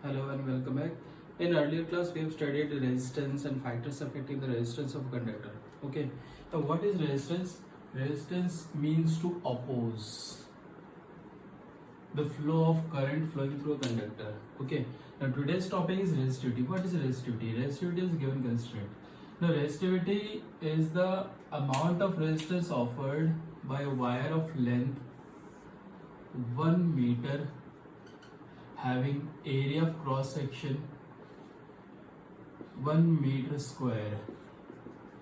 Hello and welcome back. In earlier class, we have studied resistance and factors affecting the resistance of a conductor. Okay. Now, what is resistance? Resistance means to oppose the flow of current flowing through a conductor. Okay. Now, today's topic is resistivity. What is resistivity? Resistivity is a given constraint. Now, resistivity is the amount of resistance offered by a wire of length 1 meter having area of cross section 1 meter square.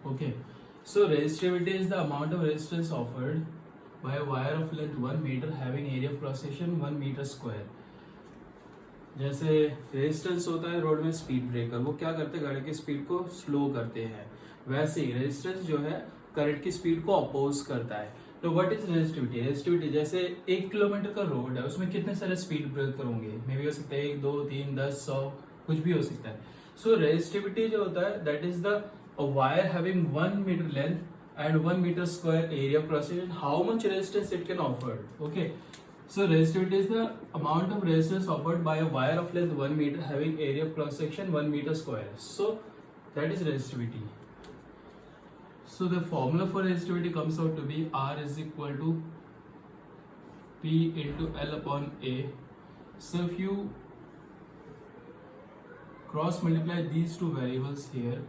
Okay, so resistivity is the amount of resistance offered by a wire of length 1 meter having area of cross section 1 meter square. जैसे resistance होता है road में speed breaker, वो क्या करते हैं, गाड़ी की स्पीड को स्लो करते हैं, वैसे ही रेजिस्टेंस जो है करंट की स्पीड को अपोज करता है. तो व्हाट इज रेजिस्टिविटी? रेजिस्टिविटी जैसे 1 किलोमीटर का रोड है, उसमें कितने सारे स्पीड ब्रेकर होंगे, मे बी हो सकता है 1, 2, 3, 10, 100, कुछ भी हो सकता है. सो रेजिस्टिविटी जो होता है that is the wire having 1 meter length and 1 meter square area of cross section, how much resistance it can offer. Okay, so resistivity is the amount of resistance offered by a wire of length 1 meter having area of cross section 1 meter square. So that is resistivity. So the formula for resistivity comes out to be R is equal to P into L upon A. So if you cross multiply these two variables here,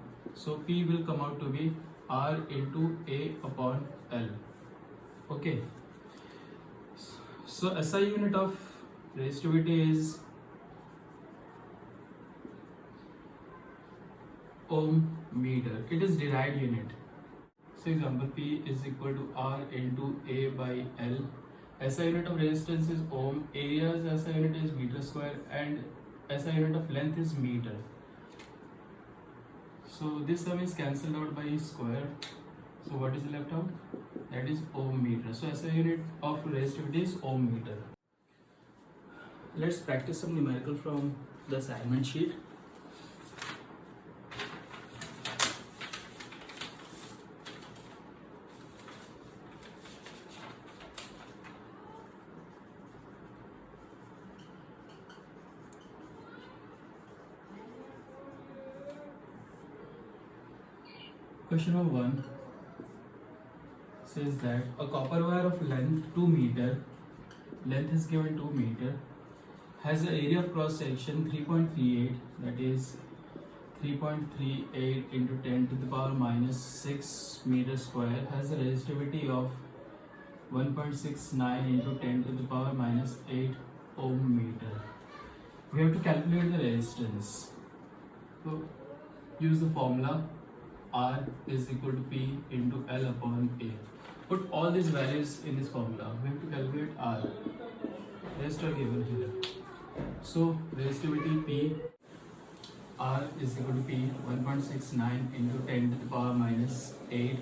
so P will come out to be R into A upon L. Okay, so SI unit of resistivity is ohm meter. It is derived unit. So example, P is equal to R into A by L. SI unit of resistance is ohm, area's SI unit is meter square, and SI unit of length is meter. So this sum is cancelled out by square. So what is left out? That is ohm meter. So SI unit of resistivity is ohm meter. Let's practice some numerical from the assignment sheet. Question number 1 says that a copper wire of length 2 meter, length is given 2 meter, has an area of cross section 3.38, that is 3.38 into 10 to the power minus 6 meter square, has a resistivity of 1.69 into 10 to the power minus 8 ohm meter. We have to calculate the resistance. So use the formula R is equal to P into L upon A. Put all these values in this formula. We have to calculate R. Rest are given here. So resistivity P, R is equal to P 1.69 into 10 to the power minus 8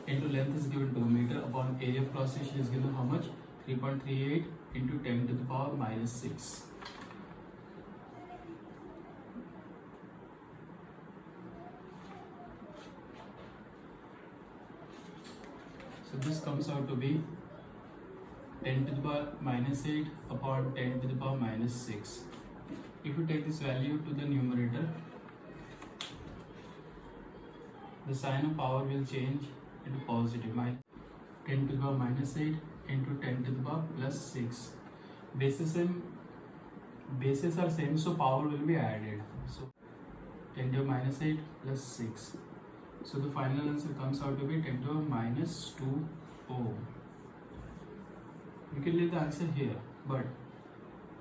into length is given 2 meter upon area of cross section is given how much? 3.38 into 10 to the power minus 6. So this comes out to be 10 to the power minus 8 upon 10 to the power minus 6. If you take this value to the numerator, the sign of power will change into positive. 10 to the power minus 8 into 10 to the power plus 6. Bases are same, so power will be added. So 10 to the minus 8 plus 6. So the final answer comes out to be 10 to the minus 2 ohm. You can leave the answer here, but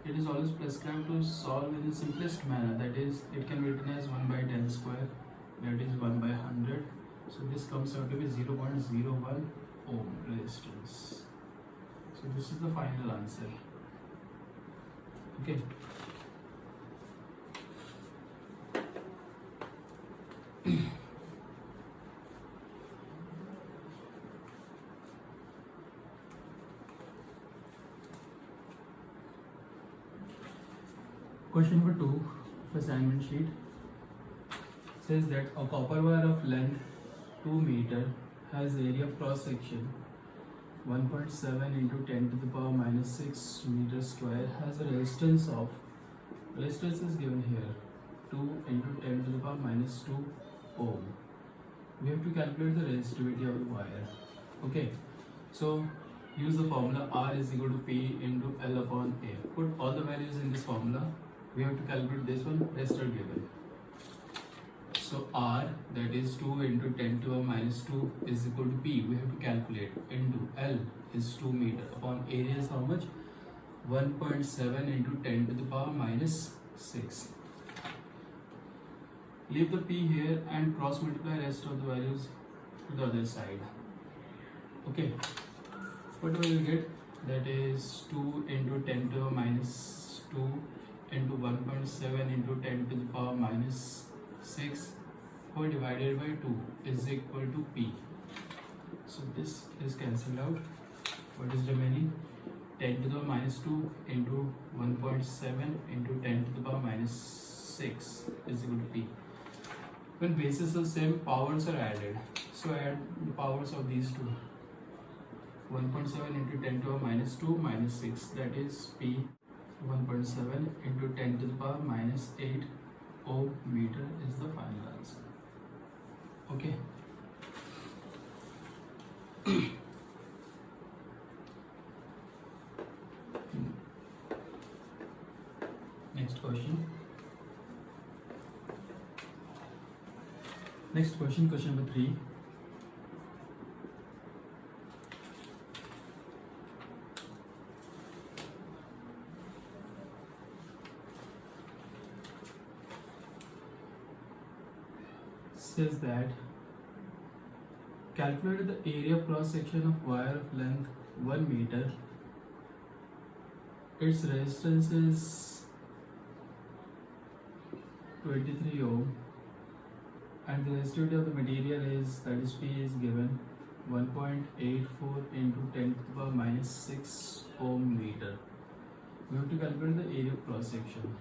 it is always prescribed to solve in the simplest manner. That is, it can be written as 1 by 10 square. That is 1 by 100. So this comes out to be 0.01 ohm resistance. So this is the final answer. Okay. Question number 2 of assignment sheet says that a copper wire of length 2 meter has area of cross section 1.7 into 10 to the power minus 6 meter square, has a resistance of Resistance is given here 2 into 10 to the power minus 2 ohm. We have to calculate the resistivity of the wire. Okay, so use the formula R is equal to P into L upon A. Put all the values in this formula. We have to calculate this one, rest are given. So R, that is 2 into 10 to the power minus 2 is equal to P. We have to calculate into L is 2 meter upon area is how much? 1.7 into 10 to the power minus 6. Leave the P here and cross multiply rest of the values to the other side. Okay, what will you get? That is 2 into 10 to the minus 2 into 1.7 into 10 to the power minus 6 whole divided by 2 is equal to P. So this is cancelled out. What is remaining? 10 to the power minus 2 into 1.7 into 10 to the power minus 6 is equal to P. When bases are same, powers are added. So add the powers of these two. 1.7 into 10 to the power minus 2 minus 6, that is P. 1.7 into 10 to the power minus 8 ohm meter is the final answer. Okay. Next question. Next question, question number 3. Says that calculate the area cross section of wire of length 1 meter. Its resistance is 23 ohm and the resistivity of the material is, that is P is given 1.84 into 10 to the power minus 6 ohm meter. We have to calculate the area of cross section.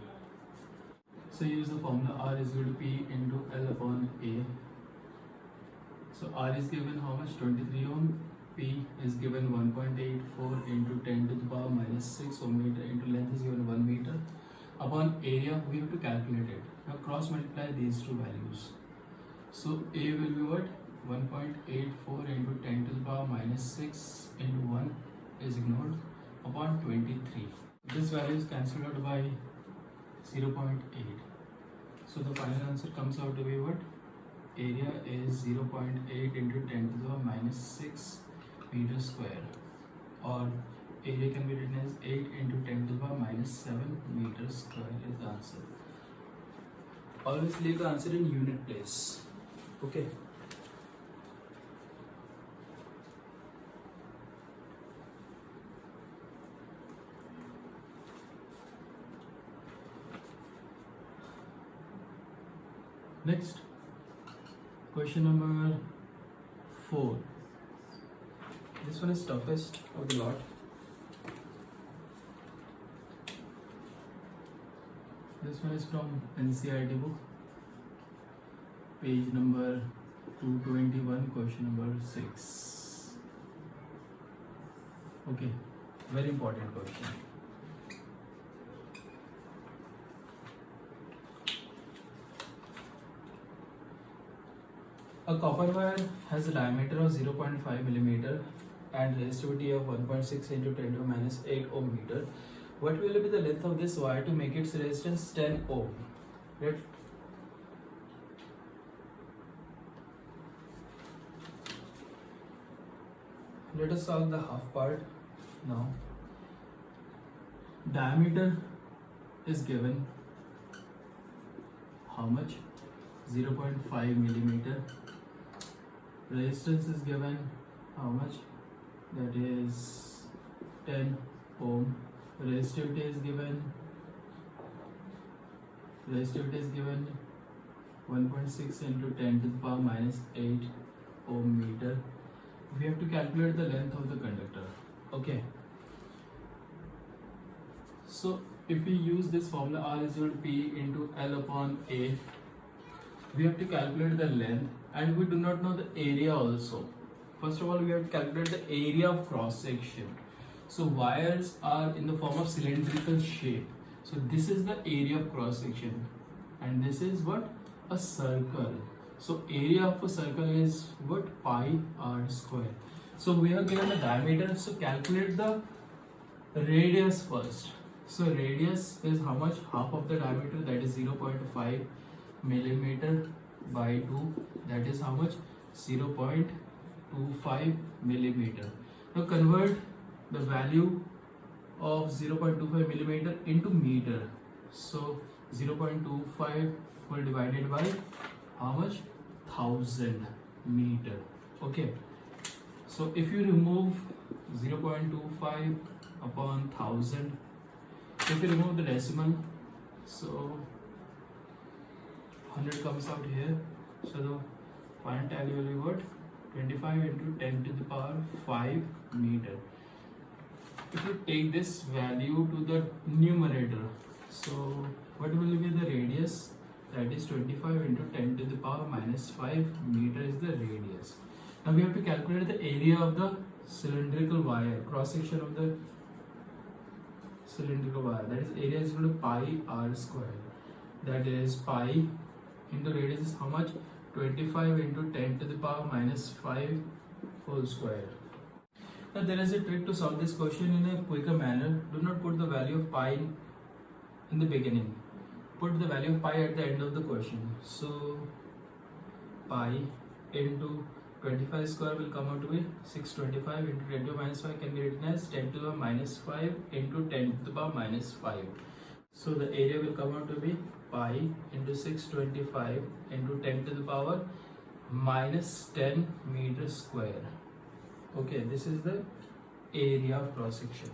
So use the formula R is equal to P into L upon A. So R is given how much? 23 ohm. P is given 1.84 into 10 to the power minus 6 ohm meter into length is given 1 meter. Upon area we have to calculate it. Now cross multiply these two values. So A will be what? 1.84 into 10 to the power minus 6 into 1 is ignored upon 23. This value is cancelled out by 0.8. So the final answer comes out to be what? Area is 0.8 into 10 to the power minus 6 meter square, or area can be written as 8 into 10 to the power minus 7 meter square is the answer. Always leave the answer in unit place. Okay. Next, question number 4. This one is toughest of the lot. This one is from NCERT book, page number 221, question number 6. Okay, very important question. A copper wire has a diameter of 0.5 millimeter and resistivity of 1.6 into 10 to the minus 8 ohm meter. What will be the length of this wire to make its resistance 10 ohm? Right? Let us solve the half part now. Diameter is given how much? 0.5 millimeter. Resistance is given how much? That is 10 ohm. Resistivity is given 1.6 into 10 to the power minus 8 ohm meter. We have to calculate the length of the conductor. Okay. So if we use this formula R is equal to P into L upon A, we have to calculate the length and we do not know the area also. First of all, we have to calculate the area of cross section. So wires are in the form of cylindrical shape. So this is the area of cross section, and this is what? A circle. So area of a circle is what? Pi r square. So we are given the diameter, so calculate the radius first. So radius is how much? Half of the diameter, that is 0.5 millimeter by 2, that is how much? 0.25 millimeter. Now convert the value of 0.25 millimeter into meter. So 0.25 will divided by how much? 1000 meter. Okay. So if you remove 0.25 upon 1000, if you remove the decimal, so 100 comes out here. So the final tally will be what? 25 into 10 to the power 5 meter. If you take this value to the numerator, so what will be the radius? That is 25 into 10 to the power minus 5 meter is the radius. Now we have to calculate the area of the cylindrical wire, cross section of the cylindrical wire. That is area is equal to pi r square. That is pi into radius is how much? 25 into 10 to the power minus 5 whole square. Now there is a trick to solve this question in a quicker manner. Do not put the value of pi in the beginning. Put the value of pi at the end of the question. So pi into 25 square will come out to be 625 into 10 to the minus 5 can be written as 10 to the minus 5 into 10 to the power minus 5. So the area will come out to be pi into 625 into 10 to the power minus 10 meter square. Okay, this is the area of cross section.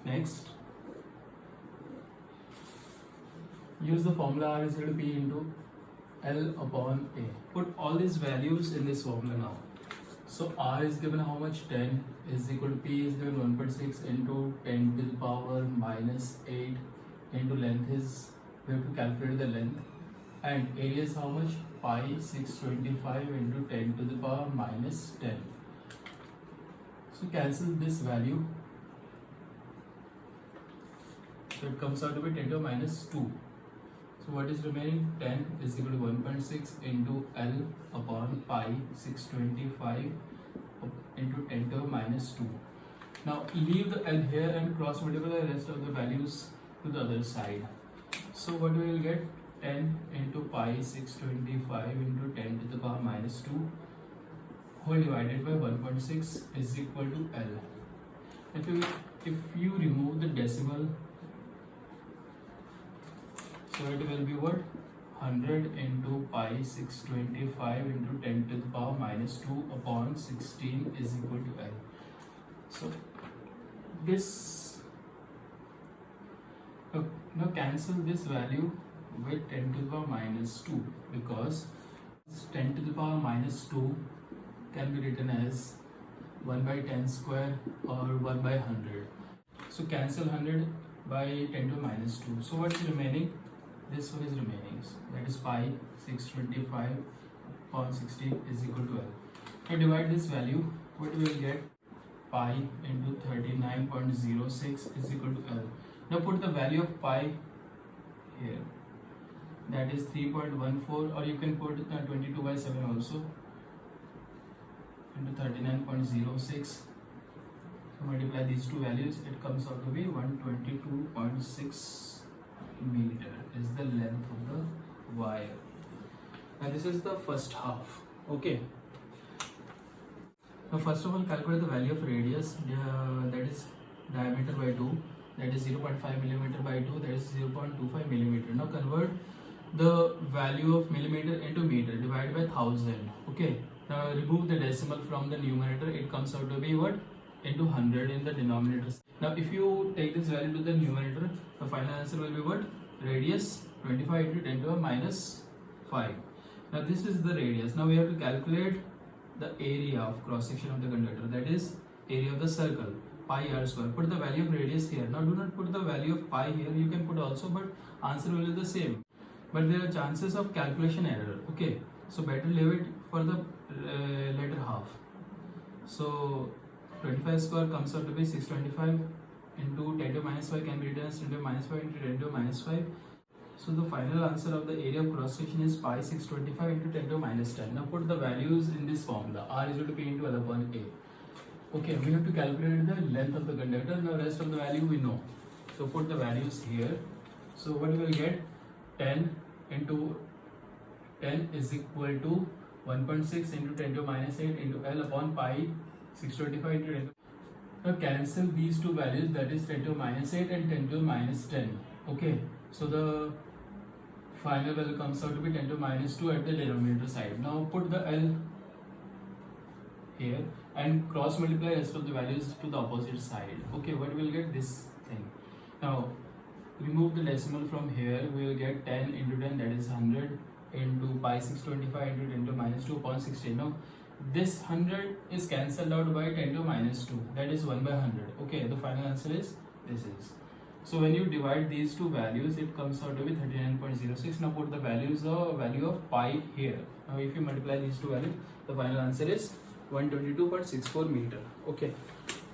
Next, use the formula R is equal to P into L upon A. Put all these values in this formula now. So R is given how much? 10 is equal to P is given 1.6 into 10 to the power minus 8 into length is, we have to calculate the length, and area is how much? Pi 625 into 10 to the power minus 10. So cancel this value. So it comes out to be 10 to the minus 2. So what is remaining? 10 is equal to 1.6 into L upon pi 625 into 10 to the minus 2. Now leave the L here and cross multiply the rest of the values to the other side. So what we will get? 10 into pi 625 into 10 to the power minus 2 whole divided by 1.6 is equal to L. If you remove the decimal, so it will be what? 100 into pi 625 into 10 to the power minus 2 upon 16 is equal to L. So this, now cancel this value with 10 to the power minus 2, because 10 to the power minus 2 can be written as 1 by 10 square or 1 by 100. So cancel 100 by 10 to the minus 2. So what is remaining? This one is remaining. That is pi 625 upon 16 is equal to L. Now divide this value. What we will get? Pi into 39.06 is equal to L. Now put the value of pi here. That is 3.14, or you can put 22 by 7 also into 39.06. So multiply these two values, it comes out to be 122.6 meter is the length of the wire. And this is the first half. Okay. Now first of all, calculate the value of radius, that is diameter by 2, that is 0.5 millimeter by 2, that is 0.25 millimeter. Now convert the value of millimeter into meter, divide by 1000. Okay. Now remove the decimal from the numerator, it comes out to be what? Into 100 in the denominator. Now if you take this value to the numerator, the final answer will be what? Radius 25 into 10 to the minus 5. Now this is the radius. Now we have to calculate the area of cross section of the conductor, that is area of the circle, pi r square. Put the value of radius here. Now do not put the value of pi here, you can put also, but answer will be the same. but there are chances of calculation error. Okay, so better leave it for the later half. So 25 square comes out to be 625 into 10 to minus 5 can be written as 10 to minus 5 into 10 to minus 5. So the final answer of the area of cross section is pi 625 into 10 to minus 10. Now put the values in this formula. R is equal to P into L upon A. Okay, we have to calculate the length of the conductor. Now rest of the value we know. So put the values here. So what we will get, 10 into 10 is equal to 1.6 into 10 to minus 8 into L upon pi 625 into 10 to. Now cancel these two values, that is 10 to minus 8 and 10 to minus 10. Okay, so the final value comes out to be 10 to minus 2 at the denominator side. Now put the L here and cross multiply rest of the values to the opposite side. Okay, what we will get, this thing. Now remove the decimal from here, we will get 10 into 10, that is 100 into pi 625 into 10 to minus 2 upon 16. Now this 100 is cancelled out by 10 to minus 2, that is 1 by 100. Okay, the final answer is this is. So when you divide these two values, it comes out to be 39.06. Now put the values of value of pi here. Now if you multiply these two values, the final answer is 122.64 meter. Okay.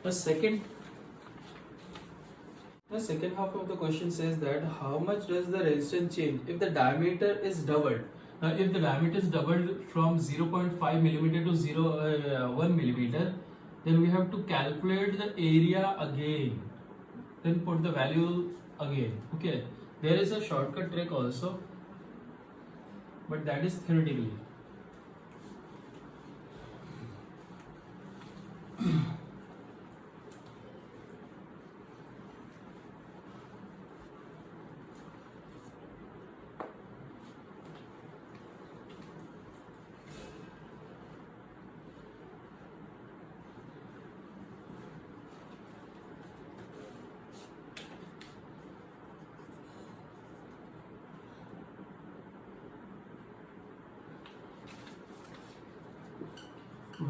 The second half of the question says that how much does the resistance change if the diameter is doubled? Now if the diameter is doubled from 0.5 millimeter to 1 millimeter, then we have to calculate the area again. Then put the value again. Okay, there is a shortcut trick also, but that is theoretically.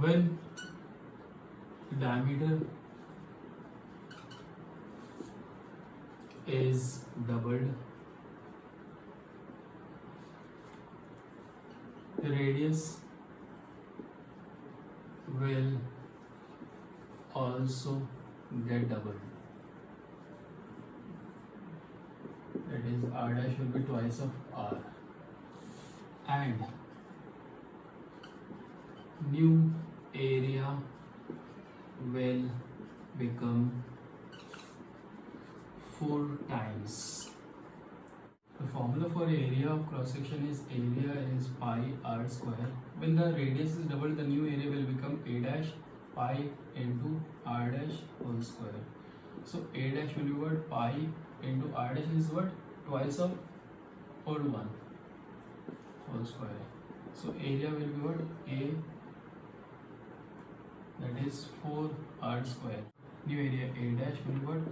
When diameter is doubled, the radius will also get doubled. That is, R dash will be twice of R, and new area will become 4 times. The formula for area of cross section is area is pi r square. When the radius is doubled, the new area will become a dash pi into r dash whole square. So a dash will be what? Pi into r dash is what? Twice of old one whole square. So area will be what? A, that is 4 r square. New area a dash will be what?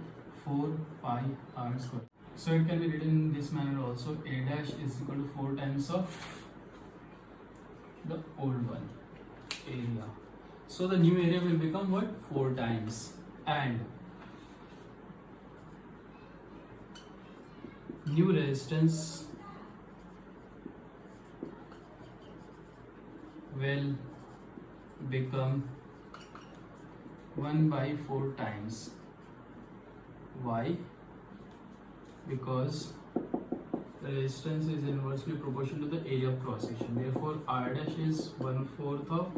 4 pi r square. So it can be written in this manner also. A dash is equal to 4 times of the old one, area. So the new area will become what? 4 times. And new resistance will become 1 by 4 times. Why? Because the resistance is inversely proportional to the area of cross section. Therefore, R dash is 1/4 of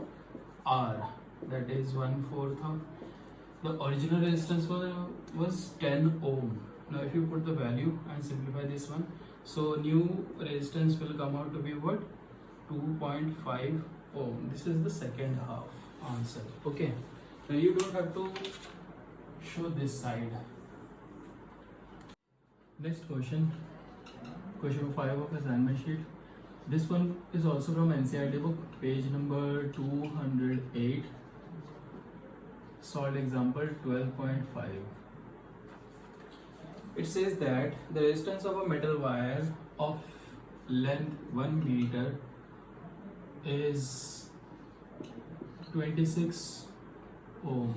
R. That is 1/4 of the original resistance was 10 ohm. Now, if you put the value and simplify this one, so new resistance will come out to be what? 2.5 ohm. This is the second half answer. Okay. Now you don't have to show this side. Next question, question 5 of assignment sheet. This one is also from NCERT book, page number 208. Solved example 12.5. It says that the resistance of a metal wire of length 1 meter is 26 ohm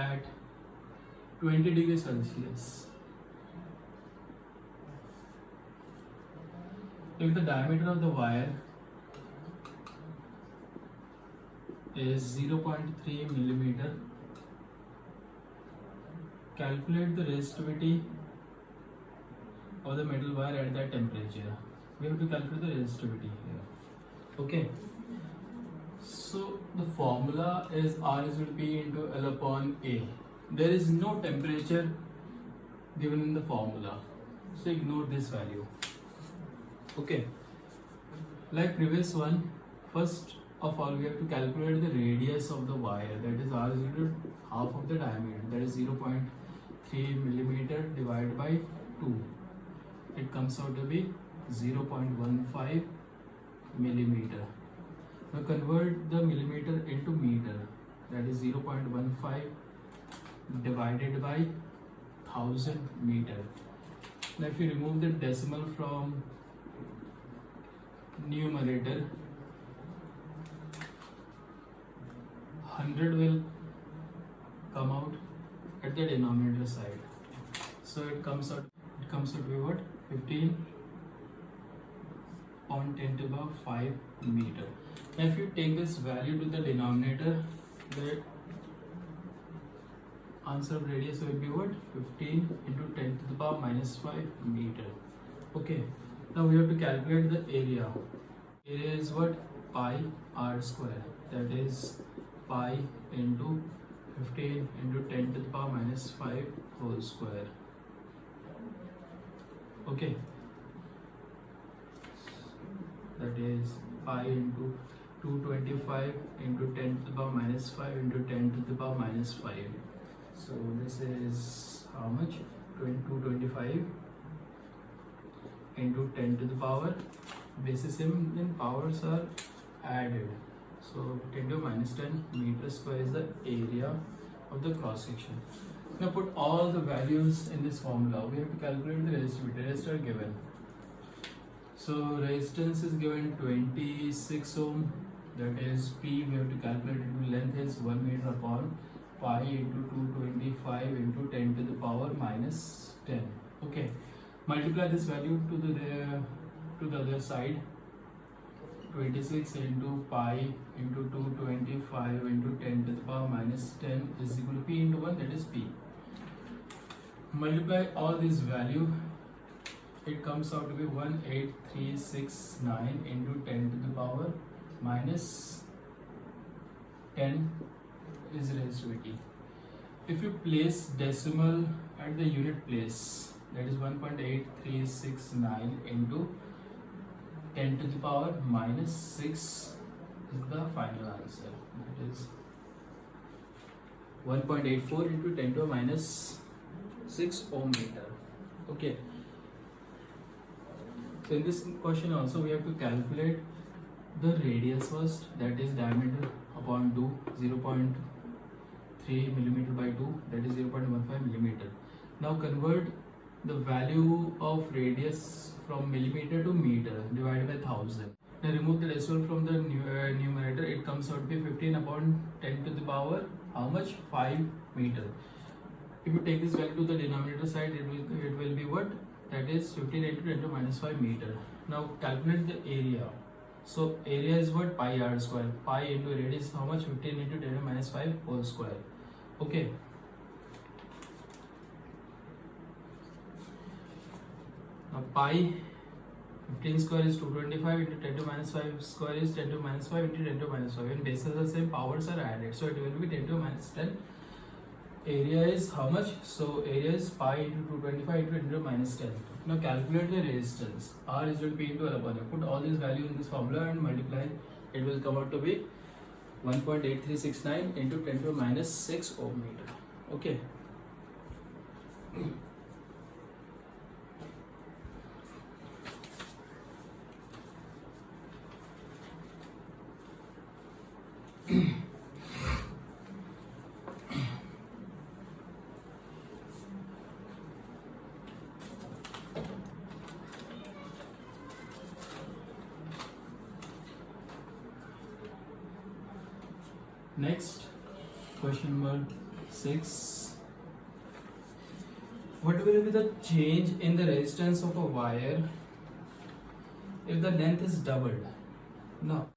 at 20 degrees Celsius. if the diameter of the wire is 0.3 millimeter, calculate the resistivity of the metal wire at that temperature. We have to calculate the resistivity here. Okay. So the formula is R is equal to P into L upon A. There is no temperature given in the formula, so ignore this value. Okay. Like previous one, first of all we have to calculate the radius of the wire, that is R is equal to half of the diameter, that is 0.3 millimeter divided by 2. It comes out to be 0.15 millimeter. Now convert the millimeter into meter, that is 0.15 divided by 1000 meter. Now if you remove the decimal from numerator, 100 will come out at the denominator side. So it comes out to be what? 15 on 10 to the power 5 meter. Now if you take this value to the denominator, the answer of radius will be what? 15 into 10 to the power minus 5 meter. Okay. Now we have to calculate the area. Area is what? Pi r square. That is pi into 15 into 10 to the power minus 5 whole square. Okay. That is pi into 225 into 10 to the power minus 5 into 10 to the power minus 5. So this is how much? 225 into 10 to the power. Basis in powers are added. So 10 to minus 10 meter square is the area of the cross section. Now put all the values in this formula. We have to calculate the resistivity. Resistors are given. So resistance is given 26 ohm. That is P. We have to calculate it. Length is 1 meter upon pi into 225 into 10 to the power minus 10. Okay. Multiply this value to the other side. 26 into pi into 225 into 10 to the power minus 10 is equal to P into 1, that is P. Multiply all these value, it comes out to be 18369 into 10 to the power minus 10 is resistivity. If you place decimal at the unit place, that is 1.8369 into 10 to the power minus 6 is the final answer. That is 1.84 into 10 to the minus 6 ohm meter. Okay. So in this question also we have to calculate the radius first, that is diameter upon 2, 0.3 millimeter by 2, that is 0.15 millimeter. Now convert the value of radius from millimeter to meter divided by 1000. Now remove the decimal from the numerator, it comes out to be 15 upon 10 to the power how much? 5 meter. If you take this value to the denominator side, it will be what? That is 15 into 10 to minus 5 meter. Now calculate the area. So area is what? Pi r square. Pi into radius is how much? 15 into 10 to minus 5 whole square. Okay. Now pi 15 square is 225 into 10 to minus 5 square is 10 to minus 5 into 10 to minus 5. When bases are the same, powers are added. So it will be 10 to minus 10. Area is how much? So area is pi into 225 into 10 to minus 10. Now calculate the resistance. R is equal to P into L upon A. Put all these values in this formula and multiply. It will come out to be 1.8369 into 10 to minus 6 ohm meter. Okay. Next, question number 6. What will be the change in the resistance of a wire if the length is doubled. Now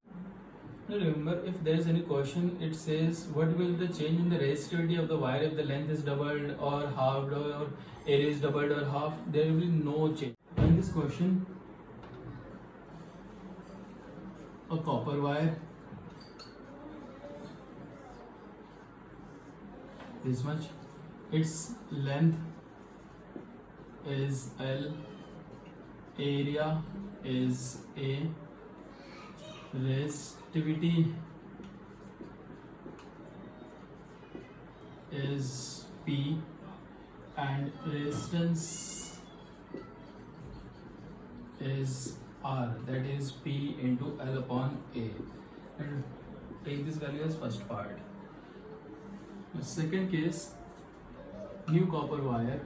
remember, if there is any question, it says what will the change in the resistivity of the wire if the length is doubled or halved, or area is doubled or half. There will be no change. In this question, a copper wire, this much, its length is L, area is A, resistivity is P, and resistance is R, that is P into L upon A, and take this value as first part. The second case, new copper wire,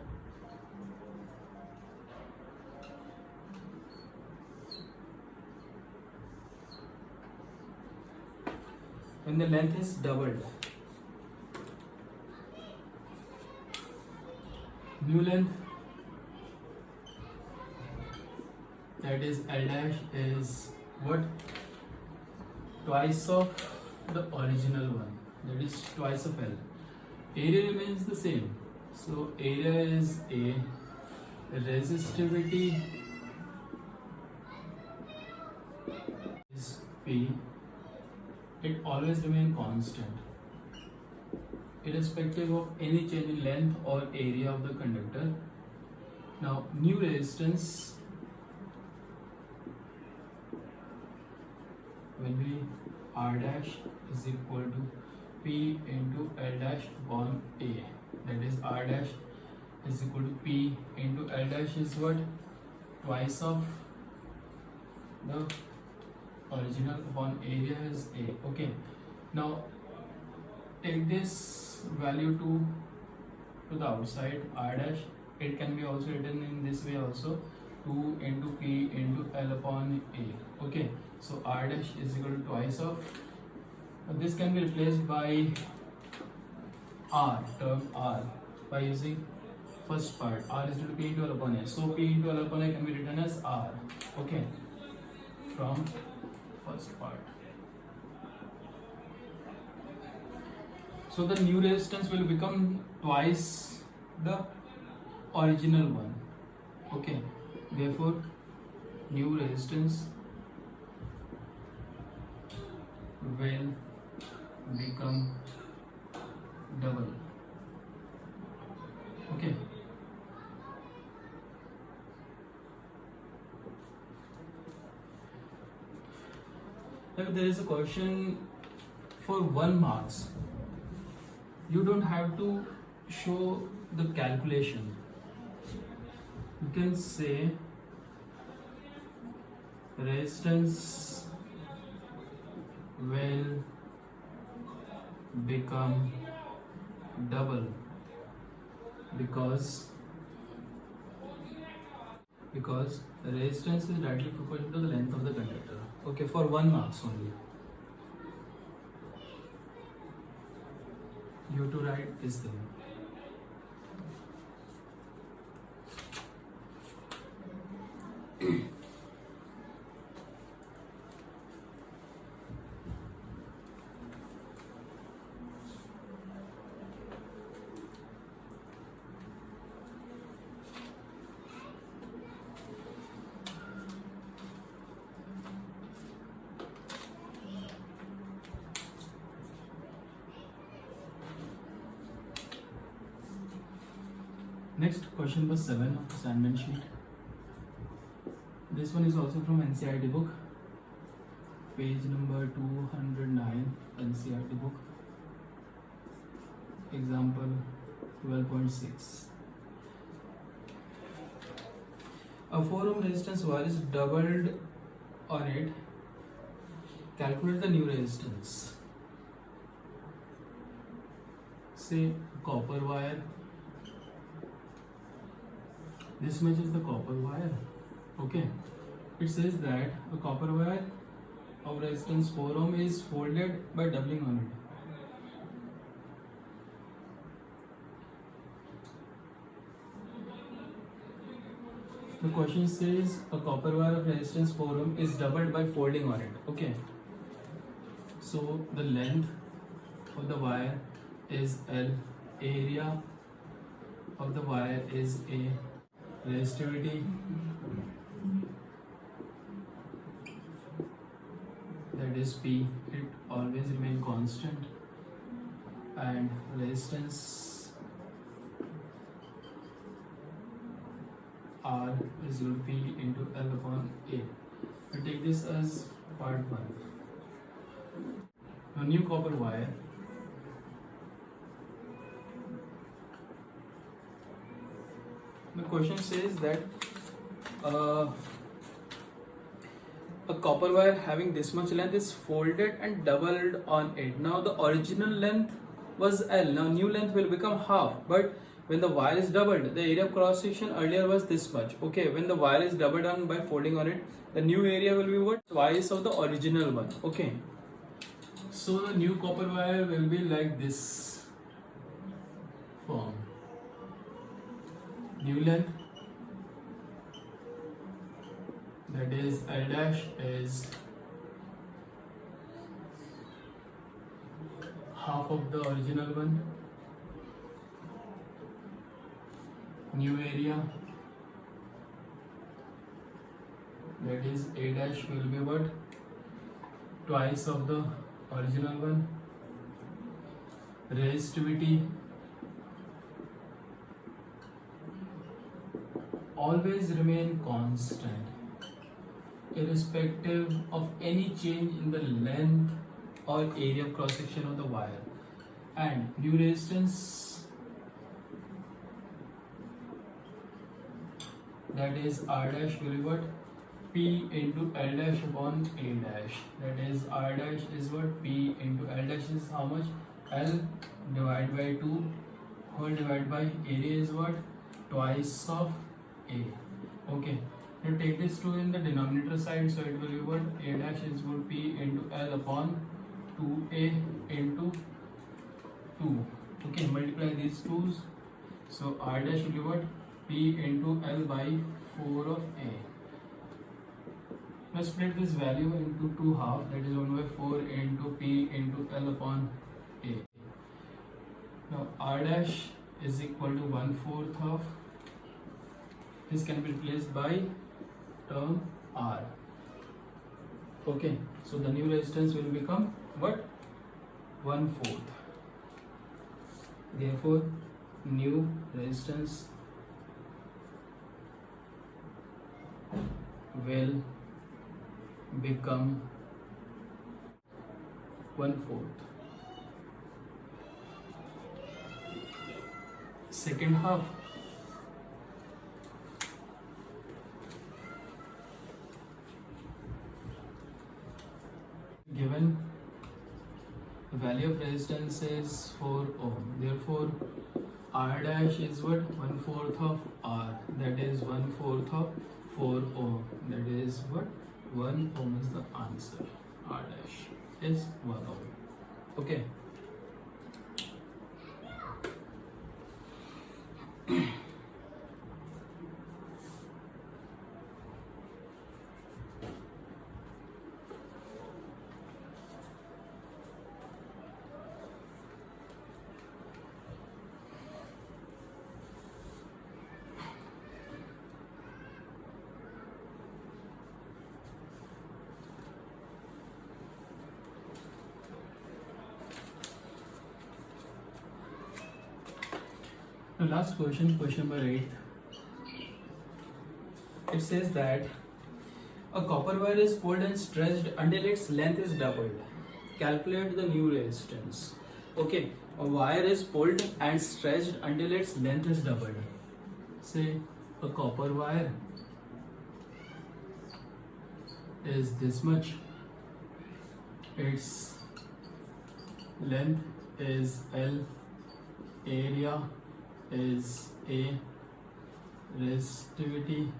when the length is doubled, new length, that is L dash, is what? Twice of the original one, that is twice of L. Area remains the same, so area is A, resistivity is P. It always remain constant irrespective of any change in length or area of the conductor. Now new resistance will be R dash is equal to P into L dash upon A, that is R dash is equal to P into L dash is what? Twice of the original upon area is A. Okay, now take this value to the outside, R dash. It can be also written in this way also, 2 into P into L upon A. Okay, so R dash is equal to twice of, this can be replaced by R, term R, by using first part. R is equal to P into L upon A. So P into L upon A can be written as R. Okay, from first part. So the new resistance will become twice the original one. Okay, therefore new resistance will become double. Okay, if there is a question for 1 marks, you don't have to show the calculation. You can say resistance will become double because resistance is directly proportional to the length of the conductor. Okay, for 1 marks only. You have to write this thing. Next, question number 7 of the assignment sheet. This one is also from NCERT book, page number 209, NCERT book, example 12.6. A 4 ohm resistance wire is doubled on it. Calculate the new resistance. Say copper wire. This much is the copper wire. Okay, it says that a copper wire of resistance 4 ohm is folded by doubling on it. The question says a copper wire of resistance 4 ohm is doubled by folding on it. Okay. So the length of the wire is L, area of the wire is A, resistivity that is P, it always remain constant, and resistance R is equal to P into L upon A. I take this as part 1. A new copper wire the question says that a copper wire having this much length is folded and doubled on it. Now the original length was L, now new length will become half, but when the wire is doubled, the area of cross section earlier was this much. Okay, when the wire is doubled on by folding on it, the new area will be what? Twice of the original one. Okay, so the new copper wire will be like this form. New length, that is L dash, is half of the original one. New area, that is A dash, will be what? Twice of the original one. Resistivity always remain constant irrespective of any change in the length or area of cross section of the wire, and new resistance, that is R dash, will be what? P into L dash upon A dash, that is R dash is what? P into L dash is how much? L divided by 2 whole divided by area is what? Twice of A. Okay, now take this 2 in the denominator side, so it will be what? A dash is what? P into L upon 2A into 2. Okay, multiply these 2's, so R dash will be what? P into L by 4 of A. Now split this value into 2 half, that is 1 by 4 into P into L upon A. Now R dash is equal to 1/4 of, this can be replaced by term R. Okay, so the new resistance will become what? 1/4. Therefore new resistance will become 1/4. Second half, given the value of resistance is 4 ohm, therefore R dash is what? 1/4 of R, that is 1/4 of 4 ohm, that is what? 1 ohm is the answer. R dash is 1 ohm. Okay. The last question, question number 8. It says that a copper wire is pulled and stretched until its length is doubled. Calculate the new resistance. Okay, a wire is pulled and stretched until its length is doubled. Say a copper wire is this much, its length is L, area is A, resistivity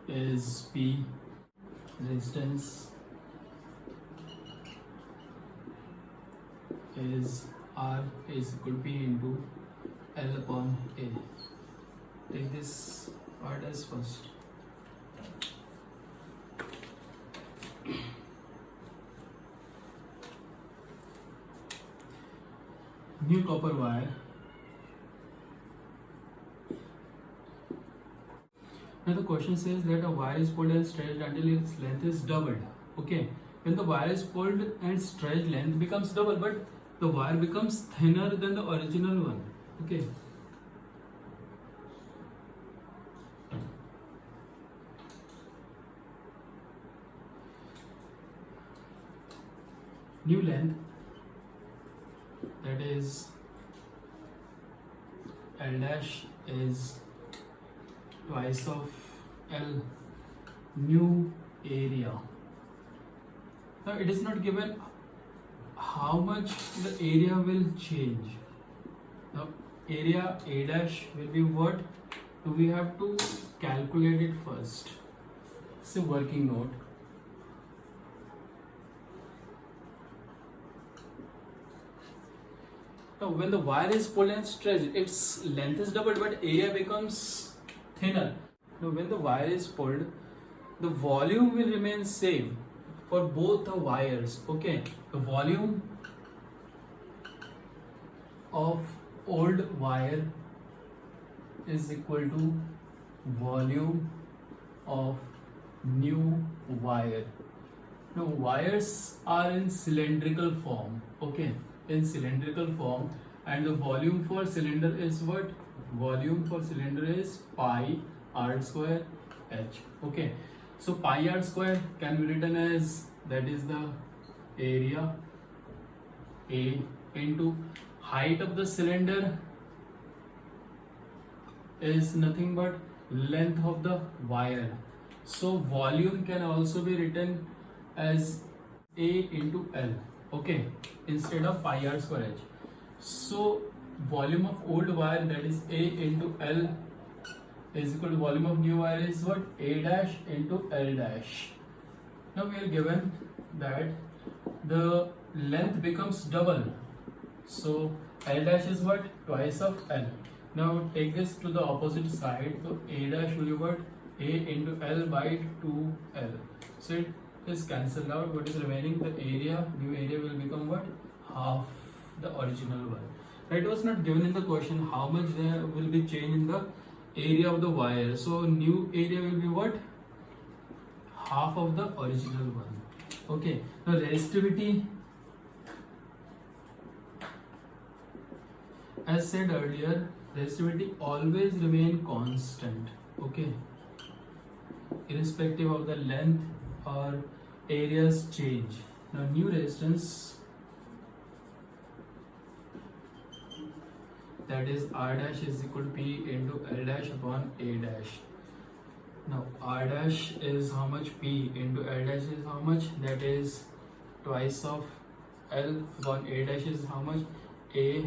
is P, resistance is R is equal to P into L upon A. Take this part as first. New copper wire. Now the question says that a wire is pulled and stretched until its length is doubled. Okay, when the wire is pulled and stretched, length becomes double, but the wire becomes thinner than the original one. Okay. New length, that is L dash, is twice of L. New area. Now it is not given how much the area will change. Now area A dash will be what? Do we have to calculate it first? It's a working note. Now when the wire is pulled and stretched, its length is doubled but area becomes thinner. Now when the wire is pulled, the volume will remain same for both the wires. Okay, the volume of old wire is equal to volume of new wire. Now wires are in cylindrical form. Okay, in cylindrical form, and the volume for cylinder is what? Volume for cylinder is pi r square h. Okay, so pi r square can be written as, that is the area A into height of the cylinder is nothing but length of the wire. So volume can also be written as A into L. Okay, instead of pi r square h. So volume of old wire, that is A into L, is equal to volume of new wire is what? A dash into L dash. Now we are given that the length becomes double. So L dash is what? Twice of L. Now take this to the opposite side. So A dash will be what? A into L by 2L. So it is cancelled out. What is remaining? The area, new area will become what? Half the original one. Right? It was not given in the question how much there will be change in the area of the wire. So new area will be what? Half of the original one. Okay. Now resistivity, as said earlier, resistivity always remain constant. Okay, irrespective of the length or areas change. Now new resistance, that is R dash is equal to P into L dash upon A dash. Now R dash is how much? P into L dash is how much? That is twice of L upon A dash is how much? A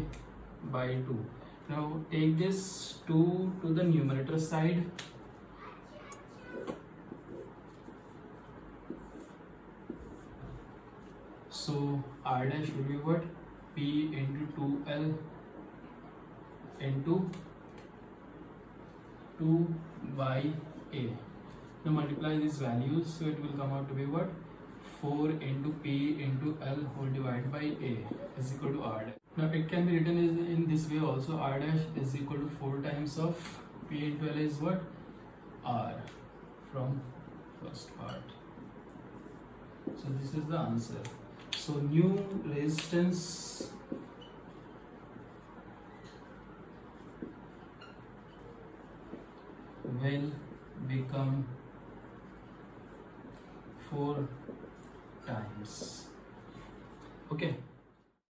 by 2. Now take this 2 to the numerator side. So R dash will be what? P into 2L into 2 by A. Now multiply these values, so it will come out to be what? 4 into P into L whole divided by A is equal to R dash. Now it can be written in this way also. R dash is equal to 4 times of P into L is what? R from first part. So this is the answer. So new resistance will become 4 times. Okay.